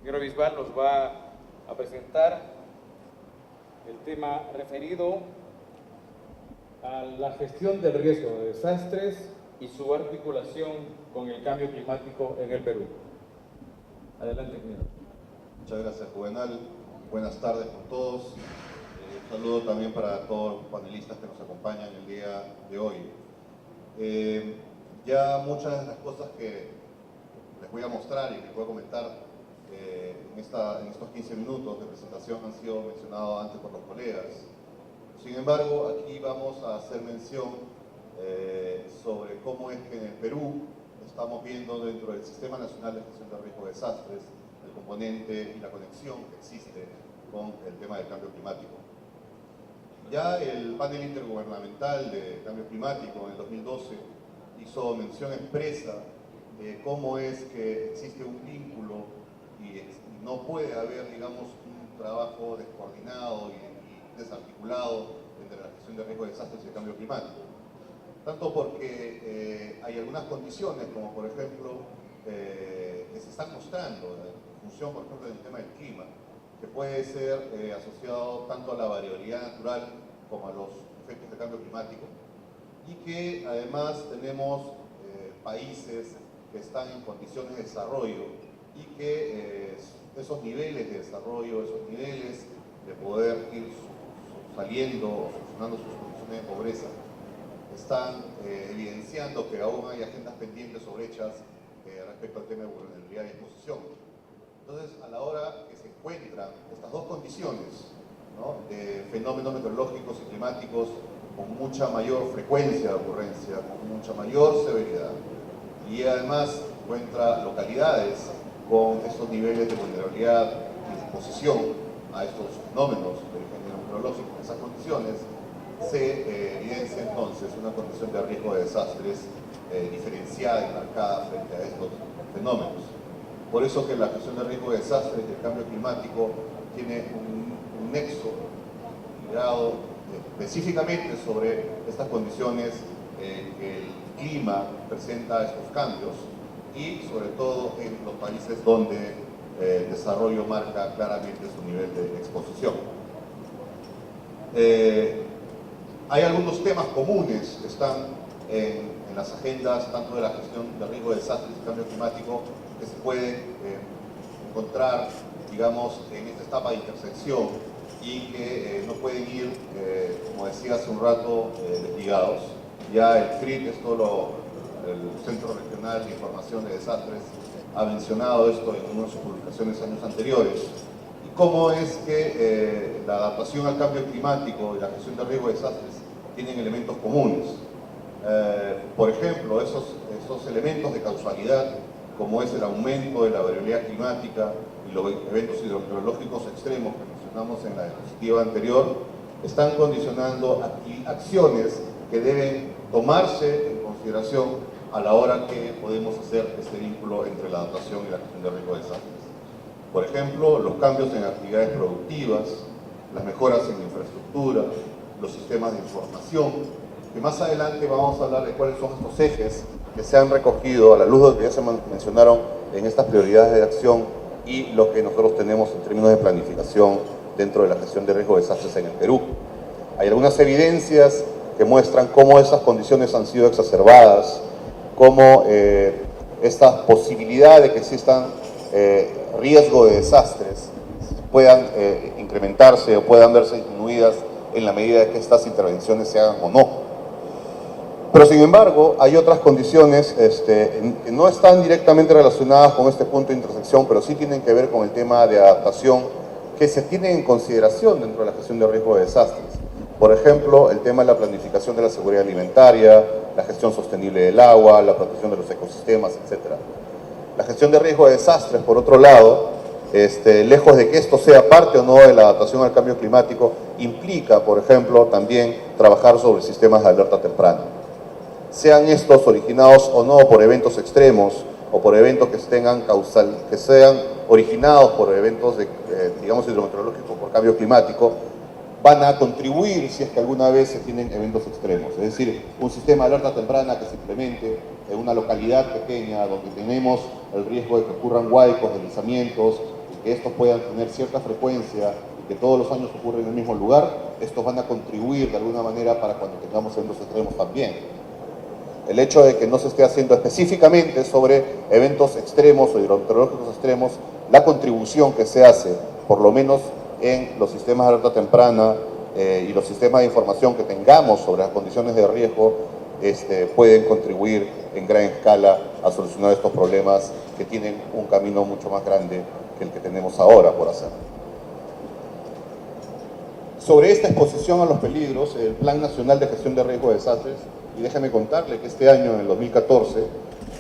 Ingeniero Bisbal nos va a presentar el tema referido a la gestión del riesgo de desastres y su articulación con el cambio climático en el Perú. Adelante, ingeniero. Muchas gracias, Juvenal. Buenas tardes con todos. Un saludo también para todos los panelistas que nos acompañan el día de hoy. Ya muchas de las cosas que les voy a mostrar y les voy a comentar en estos 15 minutos de presentación han sido mencionados antes por los colegas. Sin embargo, aquí vamos a hacer mención sobre cómo es que en el Perú estamos viendo dentro del Sistema Nacional de Gestión de Riesgo de Desastres el componente y la conexión que existe con el tema del cambio climático. Ya el panel intergubernamental de cambio climático en el 2012 hizo mención expresa de cómo es que existe un vínculo y no puede haber, digamos, un trabajo descoordinado y desarticulado entre la gestión de riesgo de desastres y el cambio climático. Tanto porque hay algunas condiciones, como por ejemplo, que se están mostrando en función, por ejemplo, del tema del clima, que puede ser asociado tanto a la variabilidad natural como a los efectos de cambio climático, y que además tenemos países que están en condiciones de desarrollo y que esos niveles de desarrollo, esos niveles de poder ir saliendo o solucionando sus condiciones de pobreza, están evidenciando que aún hay agendas pendientes o brechas respecto al tema de vulnerabilidad y exposición. Entonces, a la hora que se encuentran estas dos condiciones, ¿no?, de fenómenos meteorológicos y climáticos con mucha mayor frecuencia de ocurrencia, con mucha mayor severidad, y además encuentra localidades con estos niveles de vulnerabilidad y exposición a estos fenómenos de género meteorológico, en esas condiciones se evidencia entonces una condición de riesgo de desastres diferenciada y marcada frente a estos fenómenos. Por eso que la gestión de riesgo de desastres y el cambio climático tiene un nexo ligado específicamente sobre estas condiciones que el clima presenta estos cambios, y sobre todo en los países donde el desarrollo marca claramente su nivel de exposición. Hay algunos temas comunes que están en las agendas tanto de la gestión de riesgo de desastres y cambio climático que se pueden encontrar, digamos, en esta etapa de intersección y que no pueden ir, como decía hace un rato, desligados. Ya el CRIT, el Centro Regional de Información de Desastres, ha mencionado esto en una de sus publicaciones años anteriores, y cómo es que la adaptación al cambio climático y la gestión de riesgo de desastres tienen elementos comunes. Por ejemplo, esos elementos de causalidad, como es el aumento de la variabilidad climática y los eventos hidrometeorológicos extremos que mencionamos en la diapositiva anterior, están condicionando acciones que deben tomarse en consideración a la hora que podemos hacer este vínculo entre la adaptación y la gestión de riesgo de desastres. Por ejemplo, los cambios en actividades productivas, las mejoras en la infraestructura, los sistemas de información, que más adelante vamos a hablar de cuáles son estos ejes que se han recogido a la luz de lo que ya se mencionaron en estas prioridades de acción y lo que nosotros tenemos en términos de planificación dentro de la gestión de riesgo de desastres en el Perú. Hay algunas evidencias que muestran cómo esas condiciones han sido exacerbadas, cómo esta posibilidad de que existan riesgo de desastres puedan incrementarse o puedan verse disminuidas en la medida de que estas intervenciones se hagan o no. Pero sin embargo, hay otras condiciones que no están directamente relacionadas con este punto de intersección, pero sí tienen que ver con el tema de adaptación que se tienen en consideración dentro de la gestión de riesgo de desastres. Por ejemplo, el tema de la planificación de la seguridad alimentaria, la gestión sostenible del agua, la protección de los ecosistemas, etc. La gestión de riesgo de desastres, por otro lado, lejos de que esto sea parte o no de la adaptación al cambio climático, implica, por ejemplo, también trabajar sobre sistemas de alerta temprana. Sean estos originados o no por eventos extremos o por eventos que sean originados por eventos digamos, hidrometeorológicos por cambio climático, van a contribuir si es que alguna vez se tienen eventos extremos. Es decir, un sistema de alerta temprana que se implemente en una localidad pequeña donde tenemos el riesgo de que ocurran huaicos, deslizamientos, que estos puedan tener cierta frecuencia y que todos los años ocurren en el mismo lugar, estos van a contribuir de alguna manera para cuando tengamos eventos extremos también. El hecho de que no se esté haciendo específicamente sobre eventos extremos o hidrometeorológicos extremos, la contribución que se hace, por lo menos en los sistemas de alerta temprana y los sistemas de información que tengamos sobre las condiciones de riesgo, pueden contribuir en gran escala a solucionar estos problemas que tienen un camino mucho más grande que el que tenemos ahora por hacer. Sobre esta exposición a los peligros, el Plan Nacional de Gestión de Riesgo de Desastres, y déjeme contarle que este año, en el 2014,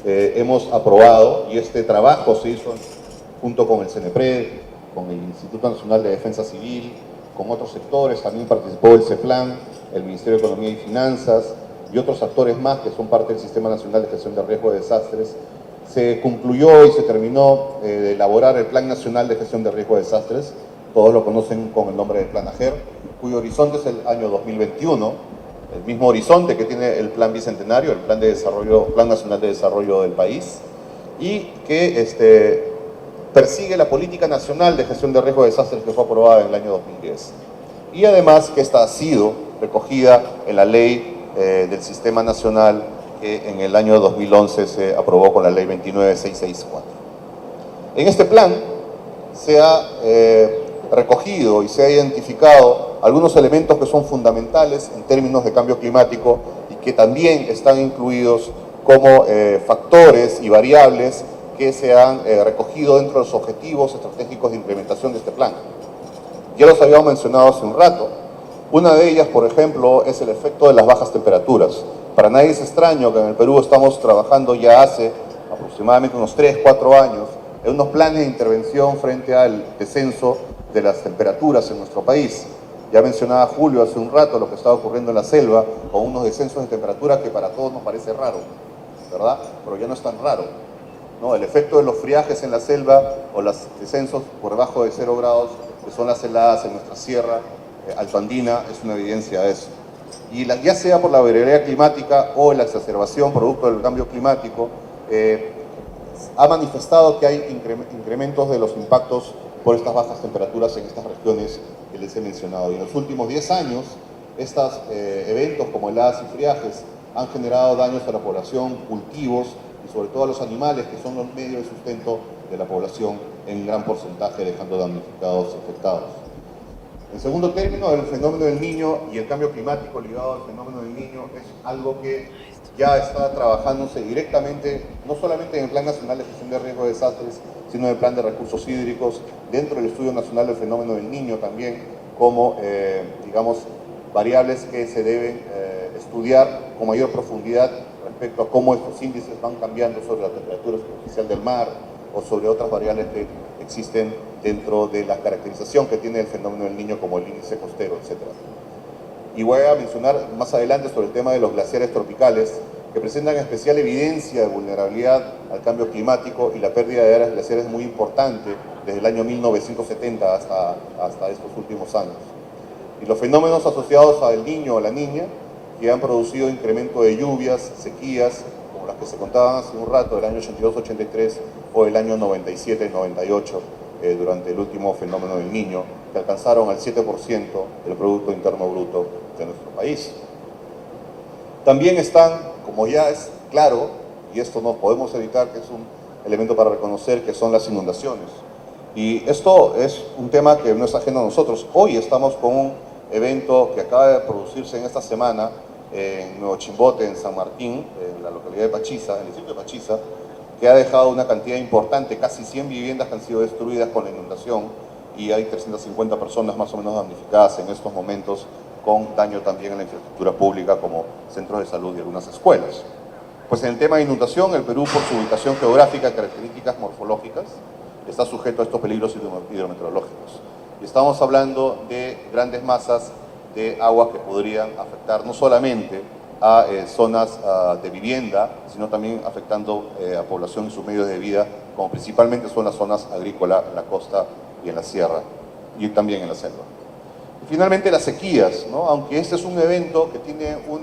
hemos aprobado, y este trabajo se hizo junto con el CENEPRED, con el Instituto Nacional de Defensa Civil, con otros sectores, también participó el CEPLAN, el Ministerio de Economía y Finanzas, y otros actores más que son parte del Sistema Nacional de Gestión de Riesgo de Desastres. Se concluyó y se terminó de elaborar el Plan Nacional de Gestión de Riesgo de Desastres, todos lo conocen con el nombre de Plan AGER, cuyo horizonte es el año 2021, el mismo horizonte que tiene el Plan Bicentenario, el Plan Nacional de Desarrollo del país, y que persigue la Política Nacional de Gestión de Riesgo de Desastres que fue aprobada en el año 2010. Y además que esta ha sido recogida en la Ley del Sistema Nacional que en el año 2011 se aprobó con la Ley 29664. En este plan se ha recogido y se ha identificado algunos elementos que son fundamentales en términos de cambio climático y que también están incluidos como factores y variables que se han recogido dentro de los objetivos estratégicos de implementación de este plan. Ya los habíamos mencionado hace un rato. Una de ellas, por ejemplo, es el efecto de las bajas temperaturas. Para nadie es extraño que en el Perú estamos trabajando ya hace aproximadamente unos 3-4 años en unos planes de intervención frente al descenso de las temperaturas en nuestro país. Ya mencionaba Julio hace un rato lo que estaba ocurriendo en la selva, con unos descensos de temperatura que para todos nos parece raro, ¿verdad? Pero ya no es tan raro, ¿no? El efecto de los friajes en la selva o los descensos por debajo de 0 grados, que son las heladas en nuestra sierra altoandina, es una evidencia de eso. Y ya sea por la variabilidad climática o la exacerbación producto del cambio climático, ha manifestado que hay incrementos de los impactos por estas bajas temperaturas en estas regiones que les he mencionado. Y en los últimos 10 años, estos eventos como heladas y friajes han generado daños a la población, cultivos y sobre todo a los animales, que son los medios de sustento de la población en gran porcentaje, dejando damnificados y afectados. En segundo término, el fenómeno del Niño y el cambio climático ligado al fenómeno del Niño es algo que ya está trabajándose directamente, no solamente en el Plan Nacional de Gestión de Riesgo de Desastres, sino en el Plan de Recursos Hídricos, dentro del Estudio Nacional del Fenómeno del Niño también, como, digamos, variables que se deben estudiar con mayor profundidad respecto a cómo estos índices van cambiando sobre la temperatura superficial del mar o sobre otras variables que existen dentro de la caracterización que tiene el fenómeno del Niño, como el índice costero, etc. Y voy a mencionar más adelante sobre el tema de los glaciares tropicales, que presentan especial evidencia de vulnerabilidad al cambio climático, y la pérdida de áreas glaciares es muy importante desde el año 1970 hasta estos últimos años. Y los fenómenos asociados al Niño o la Niña, que han producido incremento de lluvias, sequías, como las que se contaban hace un rato, del año 82-83 o el año 97-98, durante el último fenómeno del Niño, que alcanzaron al 7% del Producto Interno Bruto de nuestro país. También están, como ya es claro, y esto no podemos evitar, que es un elemento para reconocer, que son las inundaciones. Y esto es un tema que no es ajeno a nosotros. Hoy estamos con un evento que acaba de producirse en esta semana en Nuevo Chimbote, en San Martín, en la localidad de Pachiza, en el distrito de Pachiza, que ha dejado una cantidad importante, casi 100 viviendas que han sido destruidas con la inundación, y hay 350 personas más o menos damnificadas en estos momentos, con daño también en la infraestructura pública como centros de salud y algunas escuelas. Pues en el tema de inundación, el Perú, por su ubicación geográfica y características morfológicas, está sujeto a estos peligros hidrometeorológicos. Y estamos hablando de grandes masas de agua que podrían afectar no solamente a zonas de vivienda, sino también afectando a población y sus medios de vida, como principalmente son las zonas agrícolas, en la costa y en la sierra, y también en la selva. Y finalmente las sequías, ¿no? Aunque este es un evento que tiene un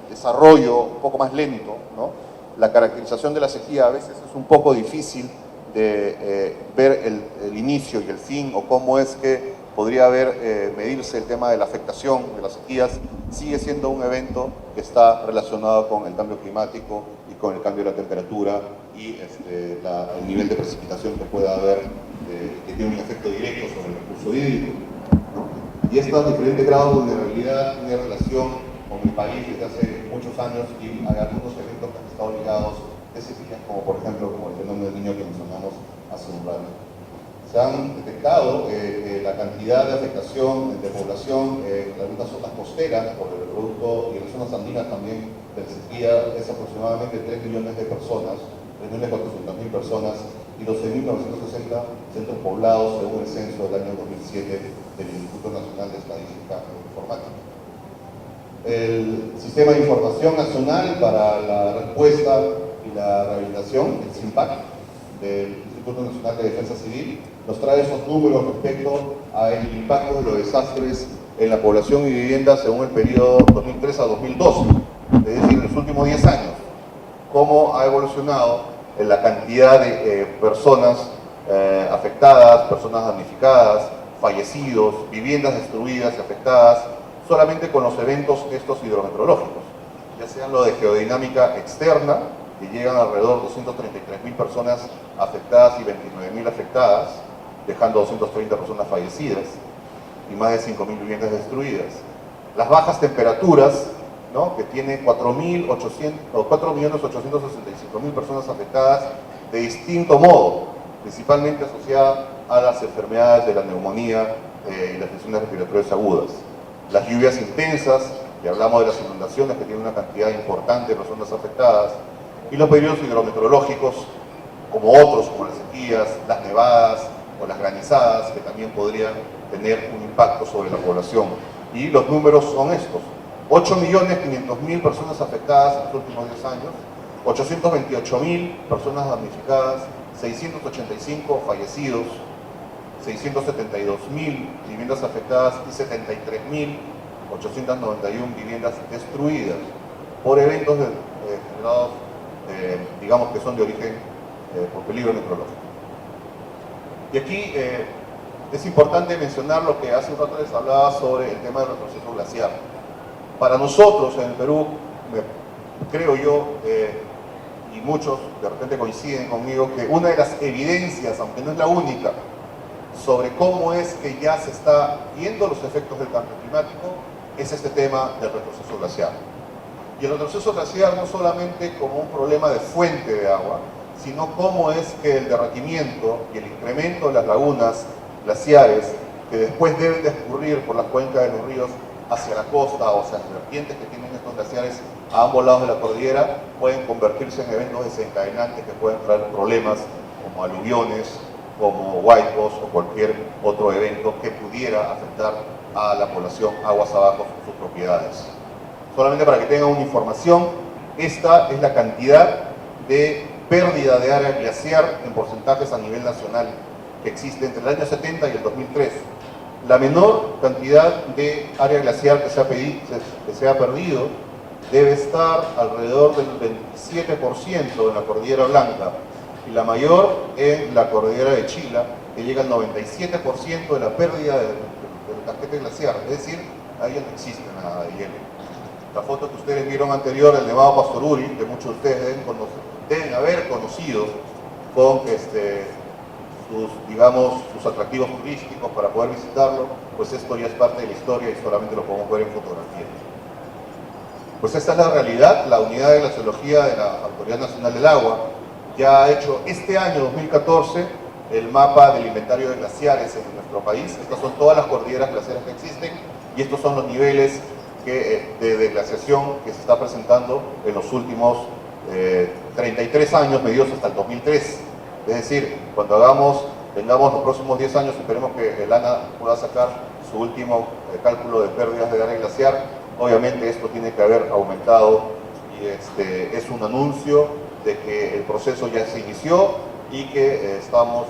desarrollo un poco más lento, ¿no? La caracterización de la sequía a veces es un poco difícil de ver el inicio y el fin, o cómo es que podría medirse el tema de la afectación de las sequías, sigue siendo un evento que está relacionado con el cambio climático y con el cambio de la temperatura y el nivel de precipitación que pueda haber, que tiene un efecto directo sobre el recurso hídrico, ¿no? Y estos diferentes grados de vulnerabilidad tienen relación con el país desde hace muchos años, y hay algunos eventos que han estado ligados de sequías, como por ejemplo como el fenómeno del Niño que mencionamos hace un rato. Se han detectado la cantidad de afectación de población en algunas zonas costeras por el producto, y en las zonas andinas también de la sequía, es aproximadamente 3 millones de personas, 3.400.000 personas, y 12.960 centros poblados según el censo del año 2007 del Instituto Nacional de Estadística e Informática. El Sistema de Información Nacional para la Respuesta y la Rehabilitación, el SINPAC, del Instituto Nacional de Defensa Civil, nos trae esos números respecto al impacto de los desastres en la población y vivienda según el periodo 2003 a 2012, es decir, en los últimos 10 años, cómo ha evolucionado la cantidad de personas afectadas, personas damnificadas, fallecidos, viviendas destruidas y afectadas, solamente con los eventos estos hidrometeorológicos, ya sean lo de geodinámica externa, que llegan alrededor de 233.000 personas afectadas y 29.000 afectadas, dejando 230 personas fallecidas y más de 5.000 viviendas destruidas. Las bajas temperaturas, ¿no?, que tiene 4.865.000 personas afectadas de distinto modo, principalmente asociada a las enfermedades de la neumonía y las infecciones respiratorias agudas. Las lluvias intensas, que hablamos de las inundaciones, que tienen una cantidad importante de personas afectadas, y los periodos hidrometeorológicos, como otros, como las sequías, las nevadas o las granizadas, que también podrían tener un impacto sobre la población. Y los números son estos: 8.500.000 personas afectadas en los últimos 10 años, 828.000 personas damnificadas, 685 fallecidos, 672.000 viviendas afectadas y 73.891 viviendas destruidas por eventos generados, digamos que son de origen por peligro meteorológico. Y aquí es importante mencionar lo que hace un rato les hablaba sobre el tema del retroceso glaciar. Para nosotros en el Perú, creo yo, y muchos de repente coinciden conmigo, que una de las evidencias, aunque no es la única, sobre cómo es que ya se está viendo los efectos del cambio climático es este tema del retroceso glaciar. Y el retroceso glaciar no solamente como un problema de fuente de agua, sino cómo es que el derretimiento y el incremento de las lagunas glaciares, que después deben de escurrir por las cuencas de los ríos hacia la costa o hacia las vertientes que tienen estos glaciares a ambos lados de la cordillera, pueden convertirse en eventos desencadenantes que pueden traer problemas como aluviones, como huaicos o cualquier otro evento que pudiera afectar a la población aguas abajo en sus propiedades. Solamente para que tengan una información, esta es la cantidad de pérdida de área glaciar en porcentajes a nivel nacional que existe entre el año 70 y el 2003. La menor cantidad de área glaciar que se ha perdido debe estar alrededor del 27% en la Cordillera Blanca, y la mayor en la Cordillera de Chila, que llega al 97% de la pérdida del casquete glaciar, es decir, ahí no existe nada de hielo. La foto que ustedes vieron anterior, el Nevado Pastoruri, que muchos de ustedes deben haber conocido con sus atractivos turísticos para poder visitarlo, pues esto ya es parte de la historia y solamente lo podemos ver en fotografía. Pues esta es la realidad. La Unidad de Glaciología de la Autoridad Nacional del Agua ya ha hecho este año 2014 el mapa del inventario de glaciares en nuestro país. Estas son todas las cordilleras glaciares que existen y estos son los niveles de glaciación que se está presentando en los últimos 33 años, medidos hasta el 2003. Es decir, cuando tengamos los próximos 10 años, esperemos que el ANA pueda sacar su último cálculo de pérdidas de área glaciar. Obviamente esto tiene que haber aumentado y es un anuncio de que el proceso ya se inició y que estamos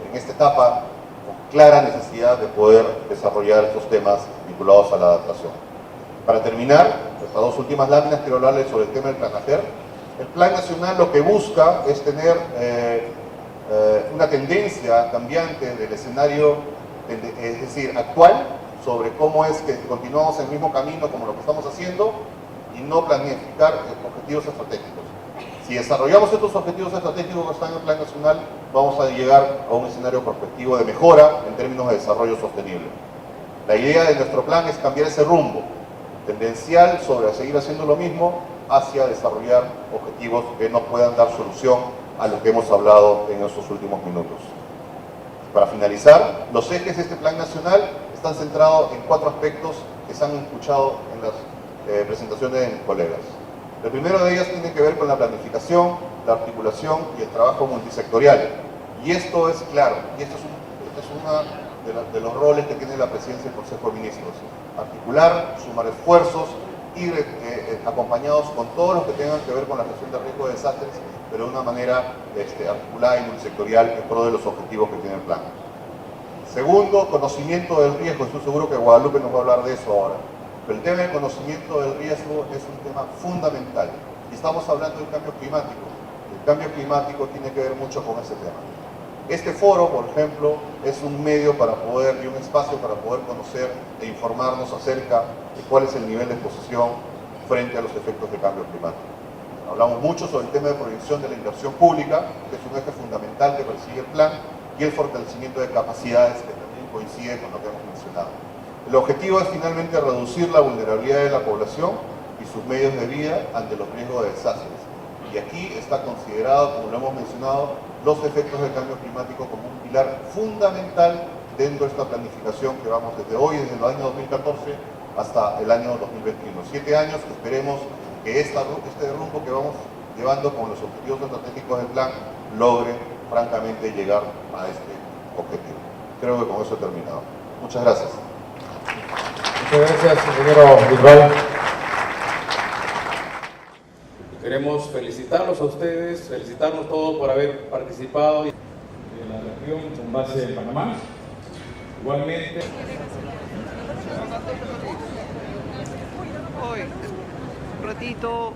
en esta etapa con clara necesidad de poder desarrollar estos temas vinculados a la adaptación. Para terminar, estas dos últimas láminas quiero hablarles sobre el tema del Planafer. El Plan Nacional lo que busca es tener una tendencia cambiante del escenario, es decir, actual, sobre cómo es que continuamos en el mismo camino como lo que estamos haciendo y no planificar objetivos estratégicos. Si desarrollamos estos objetivos estratégicos que están en el Plan Nacional, vamos a llegar a un escenario prospectivo de mejora en términos de desarrollo sostenible. La idea de nuestro plan es cambiar ese rumbo tendencial sobre seguir haciendo lo mismo hacia desarrollar objetivos que nos puedan dar solución a lo que hemos hablado en estos últimos minutos. Para finalizar, los ejes de este Plan Nacional están centrados en 4 aspectos que se han escuchado en las presentaciones de mis colegas. El primero de ellos tiene que ver con la planificación, la articulación y el trabajo multisectorial. Y esto es claro, y esto es uno de los roles que tiene la presidencia del Consejo de Ministros. Articular, sumar esfuerzos, ir acompañados con todos los que tengan que ver con la gestión de riesgo de desastres, pero de una manera articulada y multisectorial en pro de los objetivos que tiene el plan. Segundo, conocimiento del riesgo. Estoy seguro que Guadalupe nos va a hablar de eso ahora. Pero el tema del conocimiento del riesgo es un tema fundamental. Y estamos hablando del cambio climático. El cambio climático tiene que ver mucho con ese tema. Este foro, por ejemplo, es un medio y un espacio para poder conocer e informarnos acerca de cuál es el nivel de exposición frente a los efectos del cambio climático. Hablamos mucho sobre el tema de proyección de la inversión pública, que es un eje fundamental que persigue el plan, y el fortalecimiento de capacidades, que también coincide con lo que hemos mencionado. El objetivo es finalmente reducir la vulnerabilidad de la población y sus medios de vida ante los riesgos de desastres. Y aquí está considerado, como lo hemos mencionado, los efectos del cambio climático como un pilar fundamental dentro de esta planificación que vamos desde hoy, desde el año 2014 hasta el año 2021. 7 años que esperemos que este rumbo que vamos llevando con los objetivos estratégicos del plan logre francamente llegar a este objetivo. Creo que con eso he terminado. Muchas gracias. Muchas gracias, ingeniero Bisbal. Queremos felicitarlos a ustedes, felicitarnos todos por haber participado en la región con base en Panamá. Igualmente. Hoy, un ratito.